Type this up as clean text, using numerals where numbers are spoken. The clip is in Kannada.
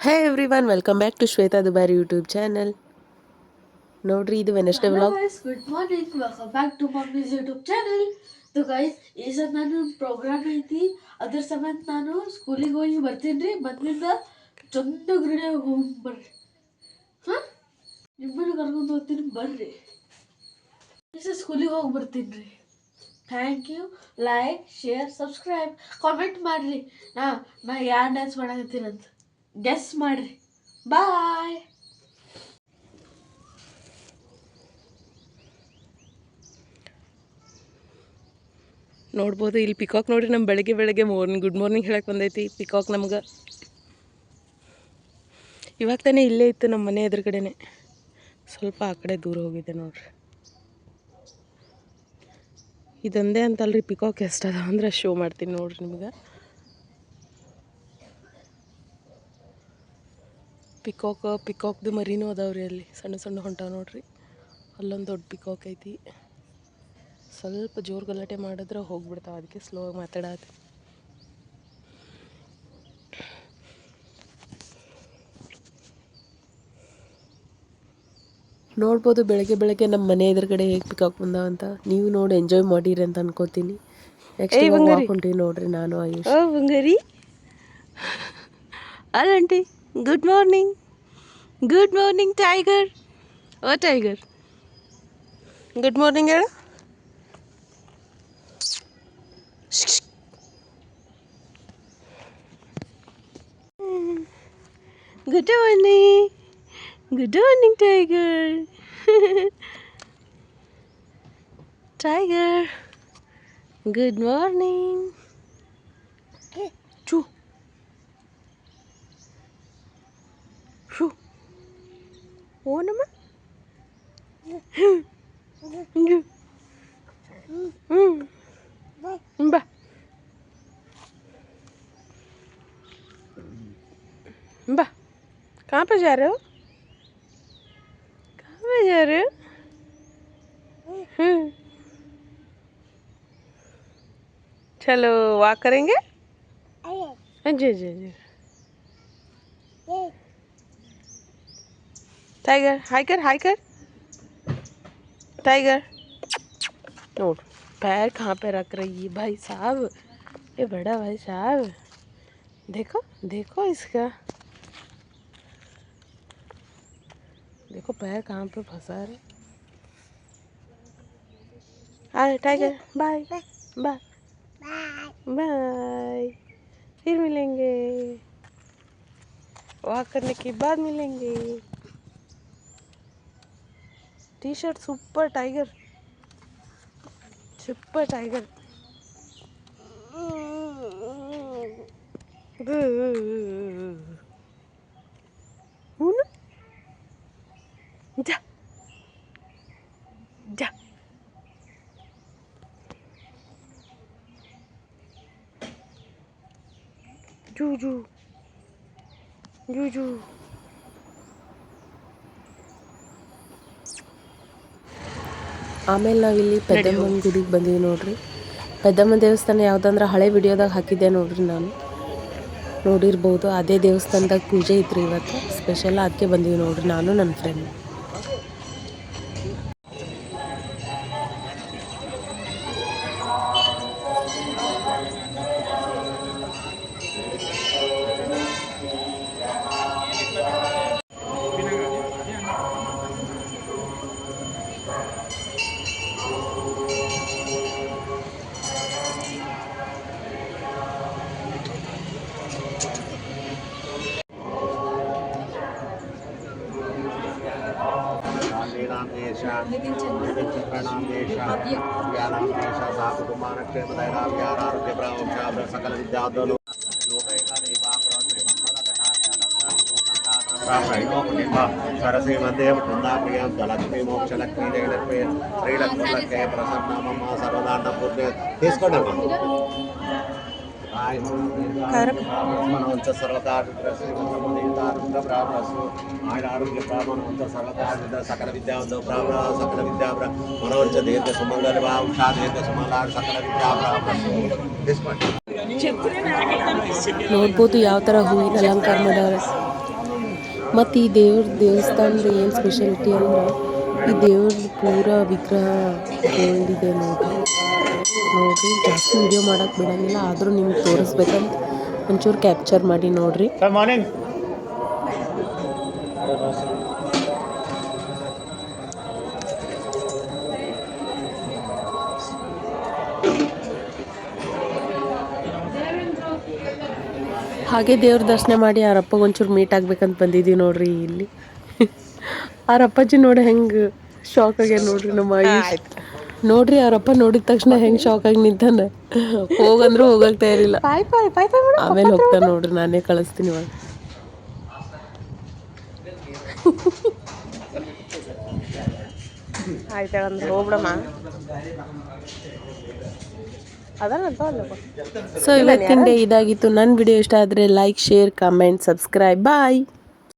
Hey everyone, welcome back to Shweta Dubai YouTube channel. ನೋಡ್ರಿ ಇದು Wednesday Hello vlog. guys, good morning. Welcome back to Mommy's YouTube channel. So guys, ಈ ಸಲ ನಾನು ಪ್ರೋಗ್ರಾಮ್ ಐತಿ ಅದ್ರ ಸಮೇತ ನಾನು ಸ್ಕೂಲಿಗೆ ಹೋಗಿ ಬರ್ತೀನಿ. ಬಂದಿಂದ ಚಂದಗೆ ರೆಡಿ ಆಗಿ ಹೋಗಿ ಬರ್ರಿ. ಹಾಂ, ನಿಮ್ಮನ್ನು ಕರ್ಕೊಂಡು ಹೋಗ್ತೀನಿ ಬರ್ರಿ. ಈ ಸಲ ಸ್ಕೂಲಿಗೆ ಹೋಗಿ ಬರ್ತೀನಿ ರೀ. Thank you. Like, share, subscribe, comment ಮಾಡಿರಿ. ನಾ ಯಾರು ಡ್ಯಾನ್ಸ್ ಮಾಡಕತ್ತೀನಂತ ಗೆಸ್ ಮಾಡಿರಿ. ಬಾಯ್. ನೋಡ್ಬೋದು ಇಲ್ಲಿ ಪಿಕಾಕ್ ನೋಡ್ರಿ, ನಮ್ಮ ಬೆಳಗ್ಗೆ ಗುಡ್ ಮಾರ್ನಿಂಗ್ ಹೇಳಕ್ಕೆ ಬಂದೈತಿ ಪಿಕಾಕ್. ನಮ್ಗೆ ಇವಾಗ ತಾನೇ ಇಲ್ಲೇ ಇತ್ತು, ನಮ್ಮ ಮನೆ ಎದುರುಗಡೆನೆ. ಸ್ವಲ್ಪ ಆ ಕಡೆ ದೂರ ಹೋಗಿದೆ ನೋಡ್ರಿ. ಇದೊಂದೇ ಅಂತಲ್ರಿ ಪಿಕಾಕ್ ಎಷ್ಟದ ಅಂದ್ರೆ ಶೋ ಮಾಡ್ತೀನಿ ನೋಡ್ರಿ ನಿಮ್ಗೆ. ಪಿಕಾಕ್ದು ಮರಿನೂ ಅದಾವ್ರಿ, ಅಲ್ಲಿ ಸಣ್ಣ ಸಣ್ಣ ಹೊಂಟಾವ ನೋಡ್ರಿ. ಅಲ್ಲೊಂದು ದೊಡ್ಡ ಪಿಕಾಕ್ ಐತಿ. ಸ್ವಲ್ಪ ಜೋರು ಗಲಾಟೆ ಮಾಡಿದ್ರೆ ಹೋಗ್ಬಿಡ್ತಾವೆ, ಅದಕ್ಕೆ ಸ್ಲೋ ಆಗಿ ಮಾತಾಡತ್ತೆ. ನೋಡ್ಬೋದು ಬೆಳಗ್ಗೆ ನಮ್ಮ ಮನೆ ಎದುರುಗಡೆ ಹೇಗೆ ಪಿಕಾಕ್ ಬಂದಾವಂತ. ನೀವು ನೋಡಿ ಎಂಜಾಯ್ ಮಾಡಿರಿ ಅಂತ ಅನ್ಕೋತೀನಿ. ನೆಕ್ಸ್ಟ್ ವಾಕ್ ಹೊಂಟೀವಿ ನೋಡ್ರಿ ನಾನು ಆಯುಷ್. ಬಂಗಾರಿ ಅಲ್ಲ ಆಂಟಿ, ಗುಡ್ ಮಾರ್ನಿಂಗ್ ಟೈಗರ್. ಓ ಟೈಗರ್, ಗುಡ್ ಮಾರ್ನಿಂಗ್ ಹೇಳು. Good morning, Tiger. Tiger, good morning. Choo. Choo. Oh, nama. Ba. Ba. कहाँ पे जा रहे हो? चलो वॉक करेंगे. जी जी जी. टाइगर हाय कर. टाइगर नोट, पैर कहाँ पे रख रही है भाई साहब, ये बड़ा भाई साहब. देखो इसका, देखो पैर कहाँ पे फंसा रहे. अरे टाइगर बाय बाय बाय, फिर मिलेंगे, वॉक करने के बाद मिलेंगे. T shirt super tiger. जा जा. जूजू ಆಮೇಲೆ ನಾವಿಲ್ಲಿ ಪೆದ್ದಮ್ಮನ ಗುಡಿಗೆ ಬಂದೀವಿ ನೋಡ್ರಿ. ಪೆದ್ದಮ್ಮನ ದೇವಸ್ಥಾನ ಯಾವುದಂದ್ರೆ ಹಳೆ ವಿಡಿಯೋದಾಗ ಹಾಕಿದ್ದೆ ನೋಡ್ರಿ, ನಾನು ನೋಡಿರ್ಬೋದು. ಅದೇ ದೇವಸ್ಥಾನದಾಗ ಪೂಜೆ ಇತ್ತು ಇವತ್ತು ಸ್ಪೆಷಲ್, ಅದಕ್ಕೆ ಬಂದೀವಿ ನೋಡ್ರಿ ನಾನು ನನ್ನ ಫ್ರೆಂಡ್. सकल विद्याधनो सरसी मध्ये वृंदाप्रियं जलक्ष्मी मोक्षलक्ष्मी जयलक्ष्मी श्रीलक्ष्मी प्रसन्नमम्मा सर्वदान पूर्णे తీసుకోండి सकल विद्या सकल विद्या मनोज दीर्घ सुमंगल उषा दीर्घ सुमंगल सकल विद्या ನೋಡ್ಬೋದು ಯಾವ ಥರ ಹೂವಿನ ಅಲಂಕಾರ ಮಾಡ್ಯಾರ. ಮತ್ತು ಈ ದೇವಸ್ಥಾನದ ಏನು ಸ್ಪೆಷಾಲಿಟಿ ಅಂದ್ರೆ ಈ ದೇವ್ರದ್ದು ಪೂರ ವಿಗ್ರಹ ಗೋಲ್ಡ್ ಇದೆ ನೋಡ್ರಿ ಜಾಸ್ತಿ ವಿಡಿಯೋ ಮಾಡೋಕ್ಕೆ ಬಿಡೋಂಗಿಲ್ಲ, ಆದರೂ ನಿಮ್ಗೆ ತೋರಿಸ್ಬೇಕಂತ ಒಂಚೂರು ಕ್ಯಾಪ್ಚರ್ ಮಾಡಿ ನೋಡ್ರಿ. ಮಾರ್ನಿಂಗ್ ಹಾಗೆ ದೇವ್ರ ದರ್ಶನ ಮಾಡಿ ಅವರಪ್ಪಗೆ ಒಂಚೂರು ಮೀಟ್ ಆಗ್ಬೇಕಂತ ಬಂದಿದ್ದೀವಿ ನೋಡ್ರಿ ಇಲ್ಲಿ. ಅವರಪ್ಪಾಜಿ ನೋಡಿ ಹೆಂಗೆ ಶಾಕ್ ಆಗ್ಯಾರ ನೋಡ್ರಿ ನಮ್ಮ ಆಯುಷ್. ನೋಡ್ರಿ ಅವರಪ್ಪ ನೋಡಿದ ತಕ್ಷಣ ಹೆಂಗೆ ಶಾಕ್ ಆಗಿ ನಿಂತಾನ. ಹೋಗಂದ್ರೂ ಹೋಗಕ್ಕೆ ತಯಾರಿಲ್ಲ. ಆಮೇಲೆ ಹೋಗ್ತಾನೆ ನೋಡ್ರಿ, ನಾನೇ ಕಳಿಸ್ತೀನಿ ಇವಾಗ. ಆಯ್ತು ಅಂದ್ರೆ ಹೋಗ್ಬಿಡಮ್ಮ. ಸೊ ಇವತ್ತಿನ ಡೇ ಇದಾಗಿತ್ತು. ನನ್ನ ವಿಡಿಯೋ ಇಷ್ಟ ಆದರೆ ಲೈಕ್, ಶೇರ್, ಕಮೆಂಟ್, ಸಬ್ಸ್ಕ್ರೈಬ್. ಬಾಯ್.